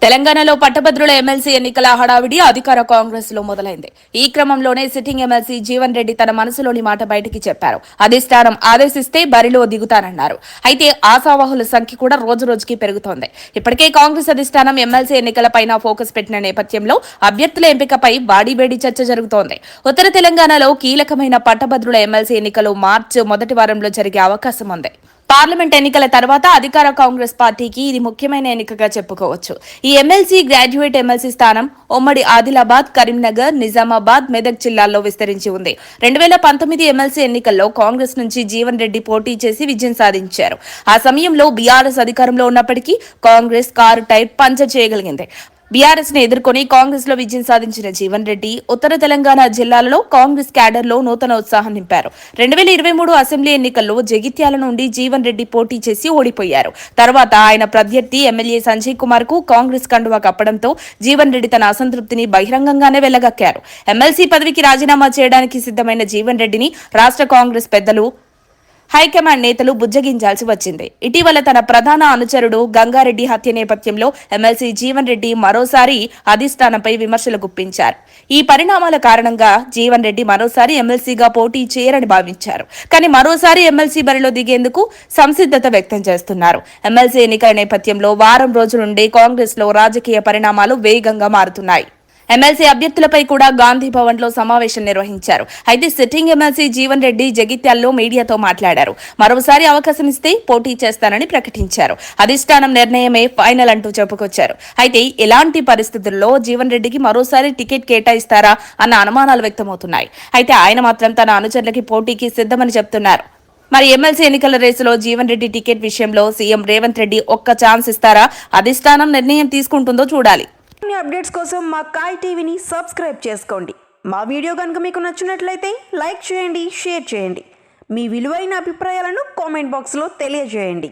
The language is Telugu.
తెలంగాణలో పట్టభద్రుల ఎమ్మెల్సీ ఎన్నికల హడావిడి అధికార కాంగ్రెస్ లో మొదలైంది. ఈ క్రమంలోనే సిట్టింగ్ ఎమ్మెల్సీ జీవన్ రెడ్డి తన మనసులోని మాట బయటికి చెప్పారు. అధిష్టానం ఆదేశిస్తే బరిలో దిగుతానన్నారు. అయితే ఆశావాహుల సంఖ్య కూడా రోజురోజుకి పెరుగుతోంది. ఇప్పటికే కాంగ్రెస్ అధిష్టానం ఎమ్మెల్సీ ఎన్నికలపైన ఫోకస్ పెట్టిన నేపథ్యంలో అభ్యర్థుల ఎంపికపై వాడివేడి చర్చ జరుగుతోంది. ఉత్తర తెలంగాణలో కీలకమైన పట్టభద్రుల ఎమ్మెల్సీ ఎన్నికలు మార్చి మొదటి వారంలో జరిగే అవకాశం ఉంది. పార్లమెంట్ ఎన్నికల తర్వాత అధికార కాంగ్రెస్ పార్టీకి ఇది ముఖ్యమైన ఎన్నికగా చెప్పుకోవచ్చు. ఈ ఎమ్మెల్సీ గ్రాడ్యుయేట్ ఎమ్మెల్సీ స్థానం ఉమ్మడి ఆదిలాబాద్, కరీంనగర్, నిజామాబాద్, మెదక్ జిల్లాల్లో విస్తరించి ఉంది. 2019 ఎమ్మెల్సీ ఎన్నికల్లో కాంగ్రెస్ నుంచి జీవన్ రెడ్డి పోటీ చేసి విజయం సాధించారు. ఆ సమయంలో బీఆర్ఎస్ అధికారంలో ఉన్నప్పటికీ కాంగ్రెస్ కారు టైర్ పంచర్ చేయగలిగింది. బీఆర్ఎస్ ని ఎదుర్కొని కాంగ్రెస్ లో విజయం సాధించిన జీవన్ రెడ్డి ఉత్తర తెలంగాణ జిల్లాలలో కాంగ్రెస్ క్యాడర్ లో నూతన ఉత్సాహం నింపారు. 2023 అసెంబ్లీ ఎన్నికల్లో జగిత్యాల నుండి జీవన్ రెడ్డి పోటీ చేసి ఓడిపోయారు. తర్వాత ఆయన ప్రత్యర్థి ఎమ్మెల్యే సంజయ్ కుమార్ కు కాంగ్రెస్ కండువా కప్పడంతో జీవన్ రెడ్డి తన అసంతృప్తిని బహిరంగంగానే వెళ్లగక్కారు. ఎమ్మెల్సీ పదవికి రాజీనామా చేయడానికి సిద్ధమైన జీవన్ రెడ్డిని రాష్ట్ర కాంగ్రెస్ పెద్దలు, హైకమాండ్ నేతలు బుజ్జగించాల్సి వచ్చింది. ఇటీవల తన ప్రధాన అనుచరుడు గంగారెడ్డి హత్య నేపథ్యంలో ఎమ్మెల్సీ జీవన్ రెడ్డి మరోసారి అధిష్టానంపై విమర్శలు గుప్పించారు. ఈ పరిణామాల కారణంగా జీవన్ రెడ్డి మరోసారి ఎమ్మెల్సీగా పోటీ చేయరని భావించారు. కానీ మరోసారి ఎమ్మెల్సీ బరిలో దిగేందుకు సంసిద్ధత వ్యక్తం చేస్తున్నారు. ఎమ్మెల్సీ ఎన్నికల నేపథ్యంలో వారం రోజుల నుండి కాంగ్రెస్ లో రాజకీయ పరిణామాలు వేగంగా మారుతున్నాయి. ఎమ్మెల్సీ అభ్యర్థులపై కూడా గాంధీ భవన్ లో సమావేశం నిర్వహించారు. అయితే సిట్టింగ్ ఎమ్మెల్సీ జీవన్ రెడ్డి జగిత్యాల్లో మీడియాతో మాట్లాడారు. మరోసారి అవకాశం ఇస్తే పోటీ చేస్తానని ప్రకటించారు. అధిష్టానం నిర్ణయమే ఫైనల్ అంటూ చెప్పుకొచ్చారు. అయితే ఎలాంటి పరిస్థితుల్లో జీవన్ రెడ్డికి మరోసారి టికెట్ కేటాయిస్తారా అన్న అనుమానాలు వ్యక్తమవుతున్నాయి. అయితే ఆయన మాత్రం తన అనుచరులకి పోటీకి సిద్ధమని చెప్తున్నారు. మరి ఎమ్మెల్సీ ఎన్నికల రేసులో జీవన్ రెడ్డి టికెట్ విషయంలో సీఎం రేవంత్ రెడ్డి ఒక్క ఛాన్స్ ఇస్తారా, అధిష్టానం నిర్ణయం తీసుకుంటుందో చూడాలి. అప్డేట్స్ కోసం మా కాయ్ టీవీని సబ్స్క్రైబ్ చేసుకోండి. మా వీడియో కనుక మీకు నచ్చినట్లయితే లైక్ చేయండి, షేర్ చేయండి. మీ విలువైన అభిప్రాయాలను కామెంట్ బాక్స్లో తెలియజేయండి.